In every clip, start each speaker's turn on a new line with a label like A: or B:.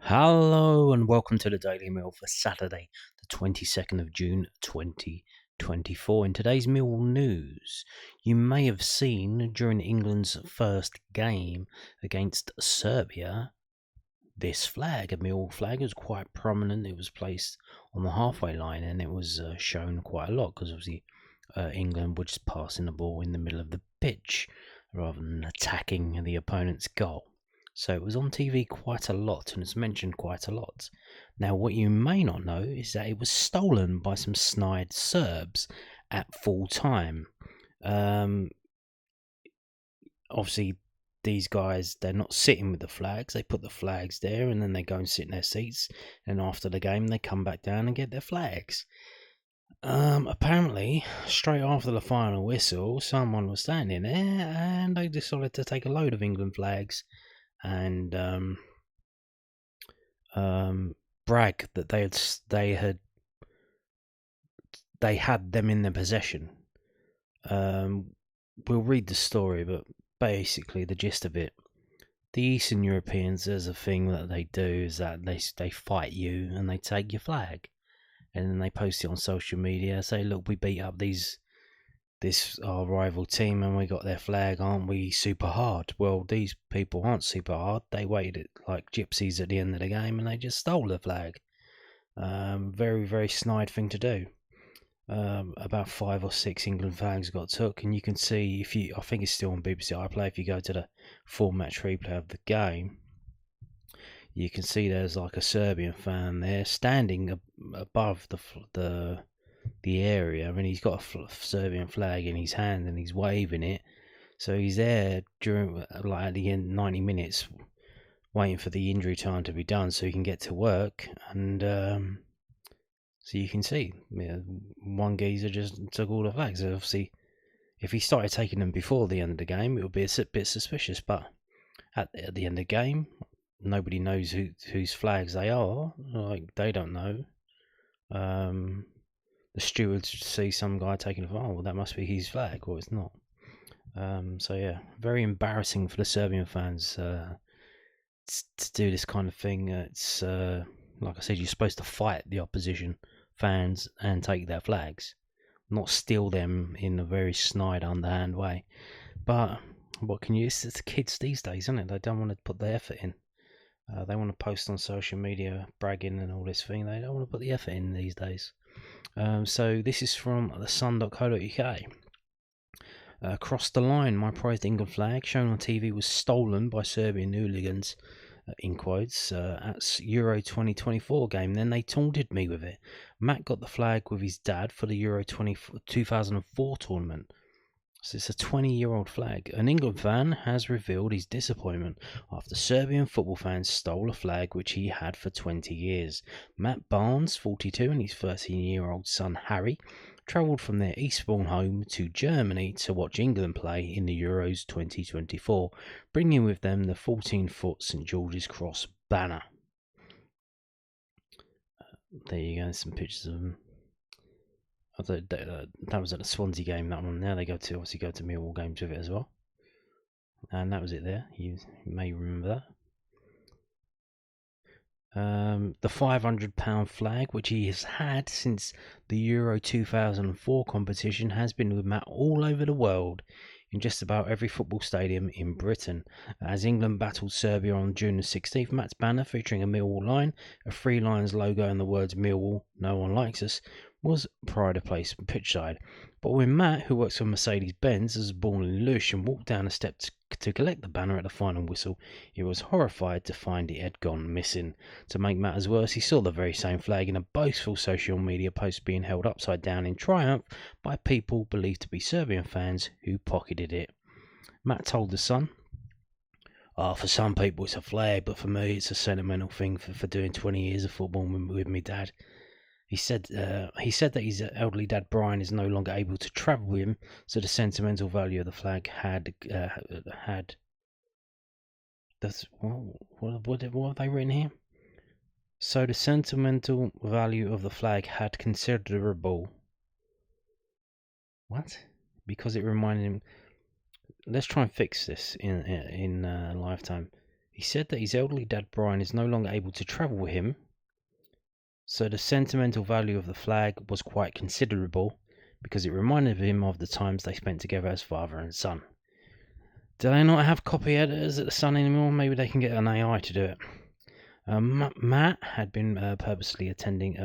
A: Hello and welcome to the Daily Meal for Saturday, the 22nd of June 2024. In today's Millwall news, you may have seen during England's first game against Serbia, this flag, a Millwall flag, was quite prominent. It was placed on the halfway line and it was shown quite a lot because obviously England were just passing the ball in the middle of the pitch rather than attacking the opponent's goal. So it was on TV quite a lot and it's mentioned quite a lot. Now, what you may not know is that it was stolen by some snide Serbs at full time. Obviously, these guys, they're not sitting with the flags. They put the flags there and then they go and sit in their seats. And after the game, they come back down and get their flags. Apparently, straight after the final whistle, someone was standing there and they decided to take a load of England flags and brag that they had them in their possession. We'll read the story, but basically the gist of it: the Eastern Europeans, there's a thing that they do is that they fight you and they take your flag, and then they post it on social media. Say, look, we beat up this our rival team and we got their flag, aren't we super hard? Well, these people aren't super hard. They waited like gypsies at the end of the game and they just stole the flag. Very, very snide thing to do. About 5 or 6 England flags got took, and you can see, I think it's still on BBC iPlayer, if you go to the full match replay of the game, you can see there's like a Serbian fan there standing above the area, and he's got a Serbian flag in his hand and he's waving it. So he's there during, like, at the end, 90 minutes, waiting for the injury time to be done so he can get to work. And so you can see, one geezer just took all the flags. Obviously, if he started taking them before the end of the game, it would be a bit suspicious. But at the end of the game, nobody knows whose flags they are. Like, they don't know. The stewards see some guy taking a flag. Oh, well, that must be his flag, or it's not. So yeah, very embarrassing for the Serbian fans to do this kind of thing. It's like I said, you're supposed to fight the opposition fans and take their flags, not steal them in a very snide, underhand way. But what can you? It's the kids these days, isn't it? They don't want to put the effort in. They want to post on social media bragging and all this thing. They don't want to put the effort in these days. So this is from thesun.co.uk. Across the line, my prized England flag shown on TV was stolen by Serbian hooligans, in quotes, at Euro 2024 game. Then they taunted me with it. Matt got the flag with his dad for the Euro 2004 tournament. So it's a 20-year-old flag. An England fan has revealed his disappointment after Serbian football fans stole a flag which he had for 20 years. Matt Barnes, 42, and his 13-year-old son Harry travelled from their Eastbourne home to Germany to watch England play in the Euros 2024, bringing with them the 14-foot St George's Cross banner. There you go, some pictures of them. That was at the Swansea game, that one. Now they obviously go to Millwall games with it as well. And that was it there. You may remember that. The £500 flag, which he has had since the Euro 2004 competition, has been with Matt all over the world, in just about every football stadium in Britain. As England battled Serbia on June the 16th, Matt's banner, featuring a Millwall line, a Three Lions logo and the words "Millwall, no one likes us," was pride of place pitchside. But when Matt, who works for Mercedes-Benz, was born in Lush and walked down the steps to collect the banner at the final whistle, he was horrified to find it had gone missing. To make matters worse, he saw the very same flag in a boastful social media post being held upside down in triumph by people believed to be Serbian fans who pocketed it. Matt told The Sun, for some people it's a flag, but for me it's a sentimental thing for doing 20 years of football with my dad. He said that his elderly dad Brian is no longer able to travel with him, so the sentimental value of the flag had what have they written here? So the sentimental value of the flag had considerable. What? Because it reminded him. Let's try and fix this in lifetime. He said that his elderly dad Brian is no longer able to travel with him, so the sentimental value of the flag was quite considerable because it reminded him of the times they spent together as father and son. Do they not have copy editors at the Sun anymore? Maybe they can get an AI to do it. Matt had been purposefully attending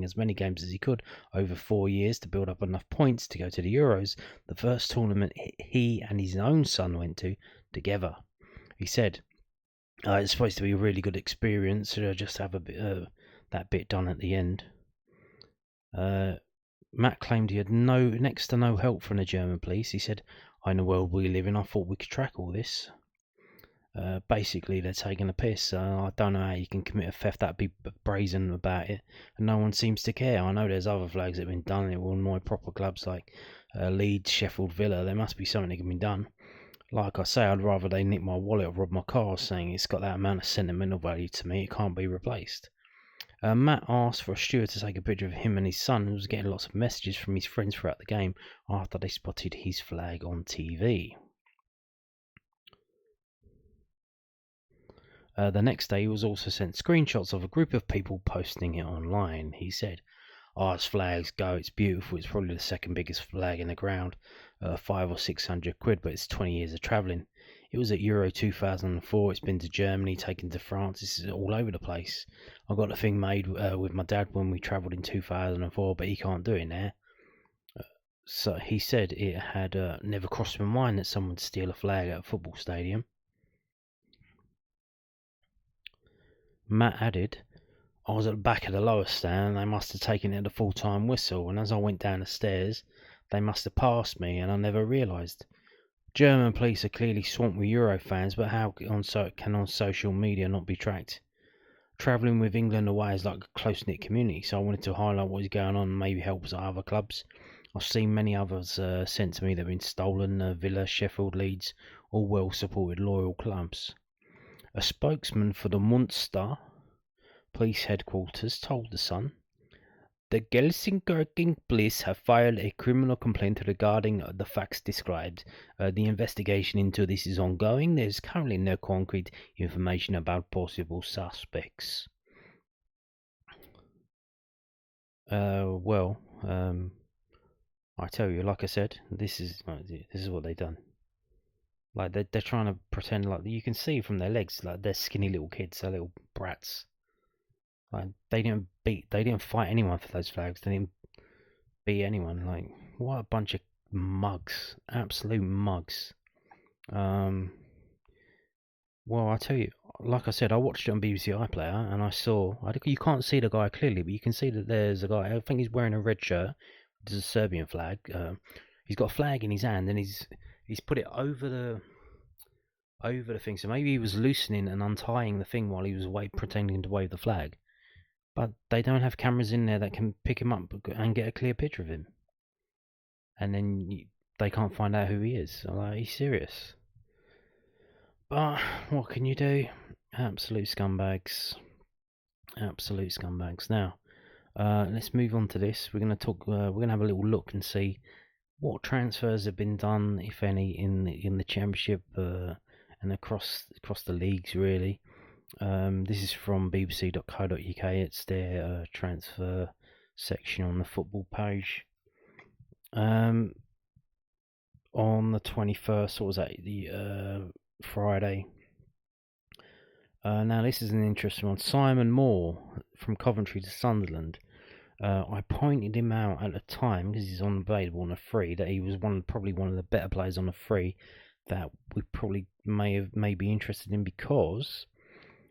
A: as many games as he could over 4 years to build up enough points to go to the Euros, the first tournament he and his own son went to together. He said, it's supposed to be a really good experience, just have a bit, that bit done at the end. Matt claimed he had next to no help from the German police. He said, in the world we live in, I thought we could track all this. Basically, they're taking a piss. I don't know how you can commit a theft that be brazen about it, and no one seems to care. I know there's other flags that have been done at one more proper clubs like Leeds, Sheffield, Villa. There must be something that can be done. Like I say, I'd rather they nick my wallet or rob my car, saying it's got that amount of sentimental value to me, it can't be replaced. Matt asked for a steward to take a picture of him and his son, and was getting lots of messages from his friends throughout the game after they spotted his flag on TV. The next day, he was also sent screenshots of a group of people posting it online. He said, as flags go, it's beautiful. It's probably the second biggest flag in the ground. 500 or 600 quid, but it's 20 years of travelling. It was at Euro 2004. It's been to Germany, taken to France. This is all over the place. I got a thing made with my dad when we travelled in 2004, but he can't do it now. So he said it had never crossed my mind that someone would steal a flag at a football stadium. Matt added, I was at the back of the lower stand, and they must have taken it at a full-time whistle, and as I went down the stairs, they must have passed me, and I never realised. German police are clearly swamped with Euro fans, but how can on social media not be tracked? Travelling with England away is like a close-knit community, so I wanted to highlight what is going on and maybe help us at other clubs. I've seen many others sent to me that have been stolen, Villa, Sheffield, Leeds, all well-supported loyal clubs. A spokesman for the Munster police headquarters told The Sun, the Gelsenkirchen police have filed a criminal complaint regarding the facts described. The investigation into this is ongoing. There is currently no concrete information about possible suspects. I tell you, like I said, this is what they've done. Like they're trying to pretend like you can see from their legs, like they're skinny little kids, they're little brats. Like they didn't fight anyone for those flags. They didn't beat anyone. Like what a bunch of mugs, absolute mugs. Well, I tell you, like I said, I watched it on BBC iPlayer, and you can't see the guy clearly, but you can see that there's a guy. I think he's wearing a red shirt. There's a Serbian flag. He's got a flag in his hand, and he's put it over the thing. So maybe he was loosening and untying the thing while he was pretending to wave the flag. But they don't have cameras in there that can pick him up and get a clear picture of him. And then they can't find out who he is. So, like, he's serious. But what can you do? Absolute scumbags. Absolute scumbags. Now, let's move on to this. We're going to talk. We're going to have a little look and see what transfers have been done, if any, in the Championship and across the leagues, really. This is from bbc.co.uk. It's their transfer section on the football page. On the 21st, what was that? The Friday. Now this is an interesting one. Simon Moore from Coventry to Sunderland. I pointed him out at the time because he's unavailable on a free, that he was probably one of the better players on a free that we probably may be interested in, because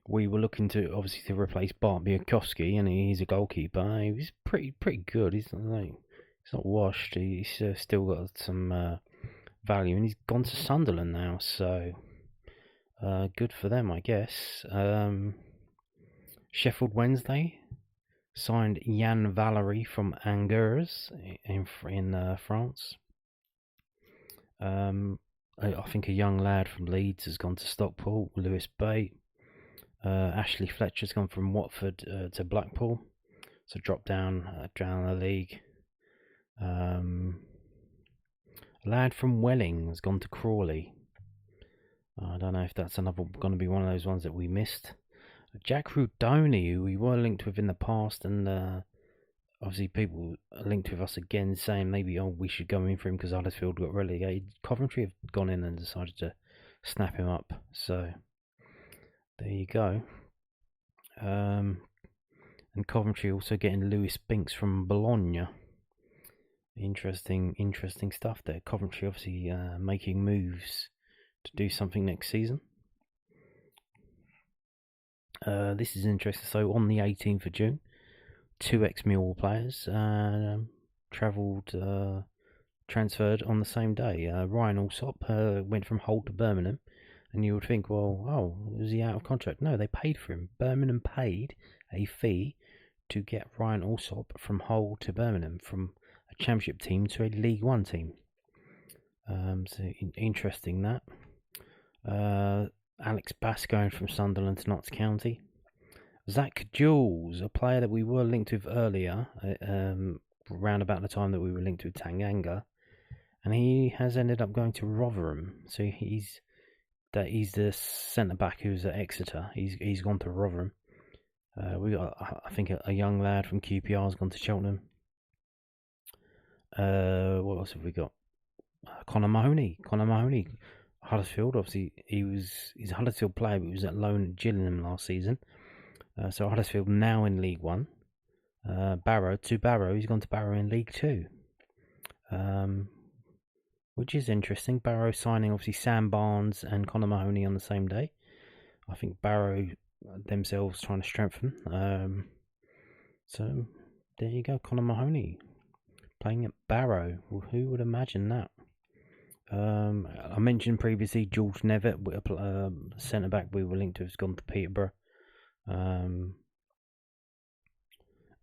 A: we were looking to replace Bart Biakowski, and he's a goalkeeper. He's pretty good. He's not washed. He's still got some value, and he's gone to Sunderland now. So good for them, I guess. Sheffield Wednesday signed Yann Valery from Angers in France. I think a young lad from Leeds has gone to Stockport. Lewis Bate. Ashley Fletcher's gone from Watford to Blackpool, so drop down the league. A lad from Welling has gone to Crawley. I don't don't know if that's going to be one of those ones that we missed. Jack Rudoni, who we were linked with in the past, and obviously people linked with us again saying maybe we should go in for him because Huddersfield got relegated. Coventry have gone in and decided to snap him up. So there you go. And Coventry also getting Lewis Binks from Bologna. Interesting stuff there. Coventry obviously making moves to do something next season. This is interesting. So on the 18th of June, 2 ex-Millwall players transferred on the same day. Ryan Alsop went from Hull to Birmingham, and you would think, well, was he out of contract? No, they paid for him. Birmingham paid a fee to get Ryan Alsop from Hull to Birmingham, from a Championship team to a League One team. So interesting that. Alex Bass going from Sunderland to Notts County. Zach Jules, a player that we were linked with earlier, around about the time that we were linked with Tanganga, and he has ended up going to Rotherham. So he's the centre back who's at Exeter. He's gone to Rotherham. We got, I think, a young lad from QPR has gone to Cheltenham. What else have we got? Connor Mahoney, Huddersfield. Obviously, he's a Huddersfield player, but he was at loan at Gillingham last season. So Huddersfield now in League One. Barrow. He's gone to Barrow in League Two. Which is interesting. Barrow signing obviously Sam Barnes and Connor Mahoney on the same day. I think Barrow themselves trying to strengthen. So there you go, Connor Mahoney playing at Barrow. Well, who would imagine that? I mentioned previously George Nevitt, centre back we were linked to, has gone to Peterborough.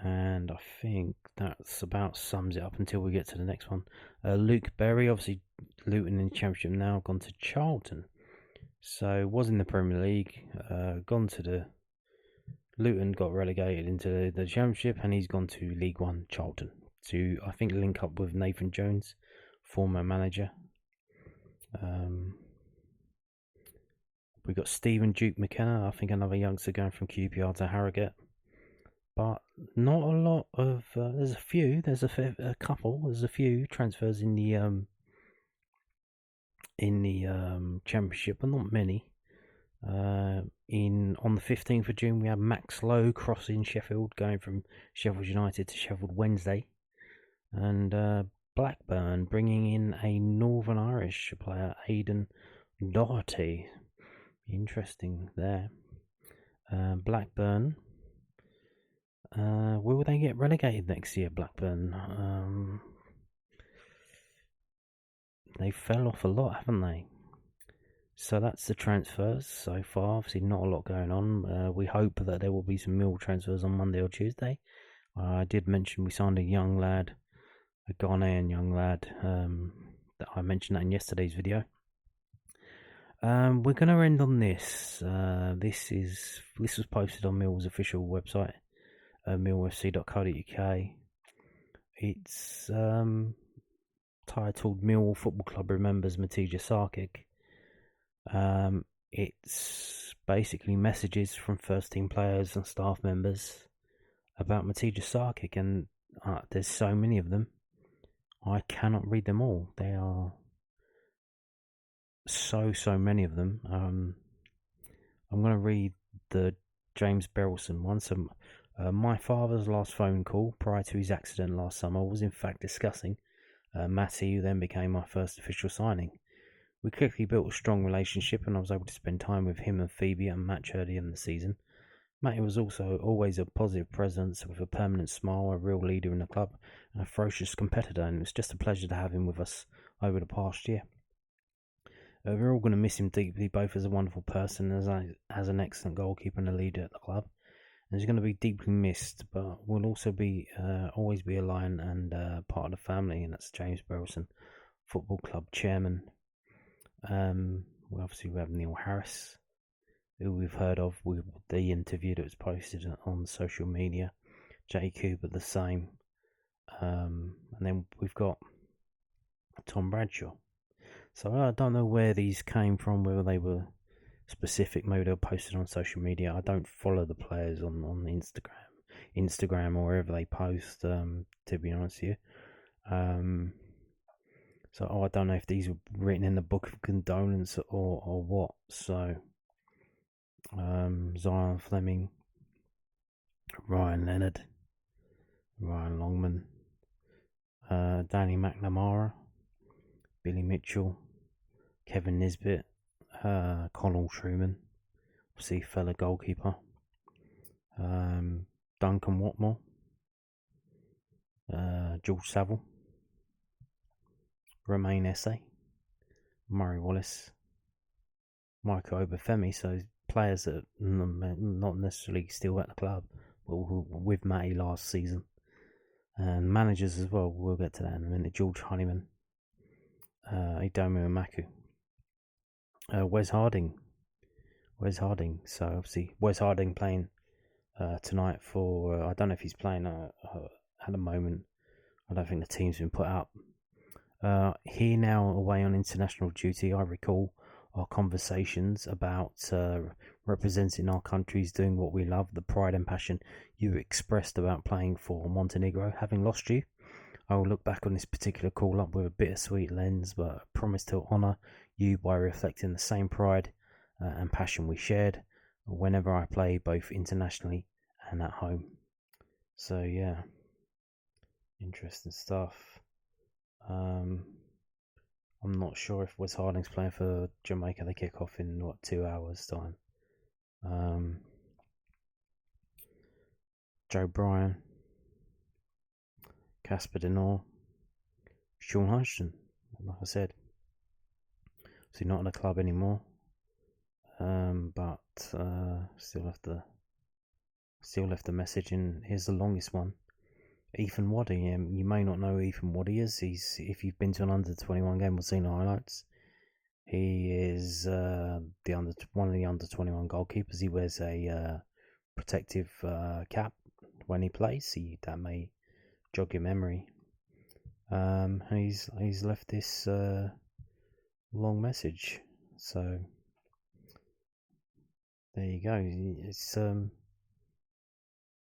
A: And I think that's about sums it up until we get to the next one. Luke Berry, obviously Luton in the Championship now, gone to Charlton. So was in the Premier League, gone to the Luton, got relegated into the Championship, and he's gone to League One Charlton to, I think, link up with Nathan Jones, former manager. We got Stephen Duke McKenna, I think another youngster going from QPR to Harrogate. But not a lot of. There's a few. There's a few transfers in the Championship, but not many. On the 15th of June, we had Max Lowe crossing Sheffield, going from Sheffield United to Sheffield Wednesday, and Blackburn bringing in a Northern Irish player, Aidan Doherty. Interesting there. Blackburn. Will they get relegated next year, Blackburn? They fell off a lot, haven't they? So that's the transfers so far. Obviously not a lot going on. We hope that there will be some Mill transfers on Monday or Tuesday. I did mention we signed a young lad, a Ghanaian young lad, that I mentioned that in yesterday's video. We're going to end on this. This was posted on Mill's official website, millfc.co.uk. It's titled Millwall Football Club remembers Matija Sarkic. It's basically messages from first team players and staff members about Matija Sarkic, and there's so many of them. I cannot read them all. There are so many of them. I'm going to read the James Berylson one. So, my father's last phone call prior to his accident last summer was in fact discussing Matty, who then became my first official signing. We quickly built a strong relationship, and I was able to spend time with him and Phoebe and Match early in the season. Matty was also always a positive presence with a permanent smile, a real leader in the club, and a ferocious competitor, and it was just a pleasure to have him with us over the past year. We're all going to miss him deeply, both as a wonderful person and as an excellent goalkeeper and a leader at the club. And he's going to be deeply missed, but will also be always be a lion and part of the family, and that's James Berylson, Football Club chairman. We have Neil Harris, who we've heard of with the interview that was posted on social media. Jay Cooper the same. And then we've got Tom Bradshaw. So I don't know where these came from, whether they were specific. Maybe they'll post it on social media. I don't follow the players on Instagram or wherever they post. To be honest with you, so I don't know if these were written in the book of condolence or what. So Zion Fleming, Ryan Leonard, Ryan Longman, Danny McNamara, Billy Mitchell, Kevin Nisbet, Connell Truman, obviously fellow goalkeeper, Duncan Watmore, George Saville, Romain Esse, Murray Wallace, Michael Obafemi. So players that not necessarily still at the club, but with Matty last season. And managers as well, we'll get to that in a minute. George Honeyman, Idomu Amaku, Wes Harding. So obviously Wes Harding playing tonight for, I don't know if he's playing at the moment. I don't think the team's been put up. Here now away on international duty, I recall our conversations about representing our countries, doing what we love, the pride and passion you expressed about playing for Montenegro. Having lost you, I will look back on this particular call up with a bittersweet lens, but I promise to honour you by reflecting the same pride and passion we shared whenever I play, both internationally and at home. So yeah, interesting stuff. I'm not sure if Wes Harding's playing for Jamaica. They kick off in 2 hours time. Joe Bryan, Casper Denor, Sean Hodgson, like I said. So not at the club anymore. But still left the message, and here's the longest one. Ethan Waddy. You may not know who Ethan Waddy is. If you've been to an under-21 game or seen the highlights, he is one of the under-21 goalkeepers. He wears a protective cap when he plays. That may jog your memory. And he's left this long message. So there you go. It's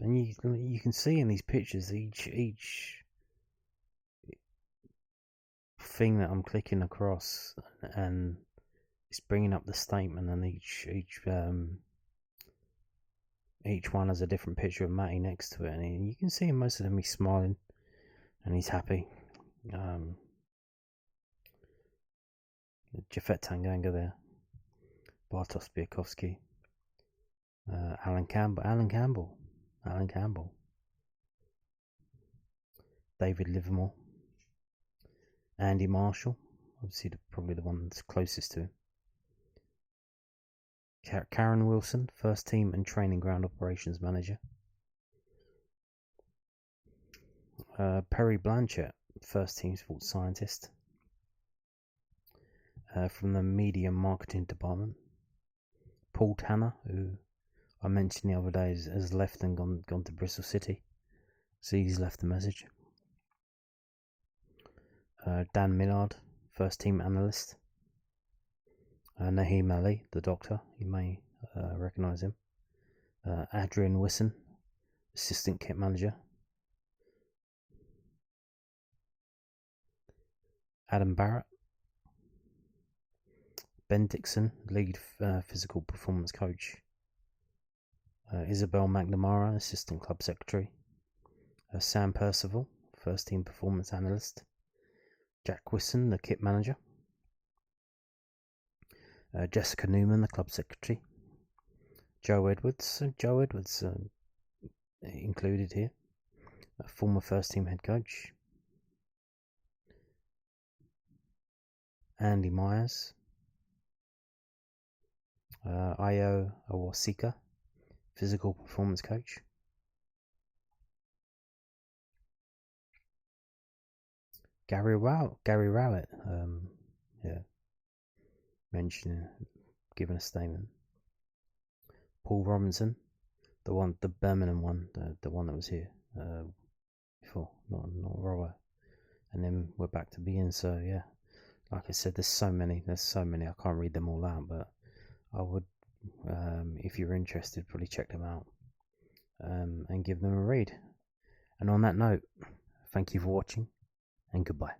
A: and you can see in these pictures each thing that I'm clicking across, and it's bringing up the statement, and each one has a different picture of Matty next to it, and you can see in most of them he's smiling and he's happy. Jafet Tanganga there, Bartosz Biakowski, Alan Campbell, David Livermore, Andy Marshall, obviously probably the one that's closest to him, Karen Wilson, first team and training ground operations manager, Perry Blanchett, first team sports scientist, from the media marketing department, Paul Tanner, who I mentioned the other day has left and gone to Bristol City, so he's left a message. Dan Millard, first team analyst. Naheem Ali, the doctor, you may recognise him. Adrian Wisson, assistant kit manager. Adam Barrett, Ben Dixon, lead physical performance coach. Isabel McNamara, assistant club secretary. Sam Percival, first team performance analyst. Jack Wisson, the kit manager. Jessica Newman, the club secretary. Joe Edwards included here, a former first team head coach. Andy Myers, Ayo Awosika, physical performance coach. Gary Rowett, giving a statement. Paul Robinson, the Birmingham one, the one that was here before, not Rower. And then we're back to being. So yeah, like I said, there's so many. I can't read them all out, but I would if you're interested, probably check them out and give them a read. And on that note, thank you for watching, and goodbye.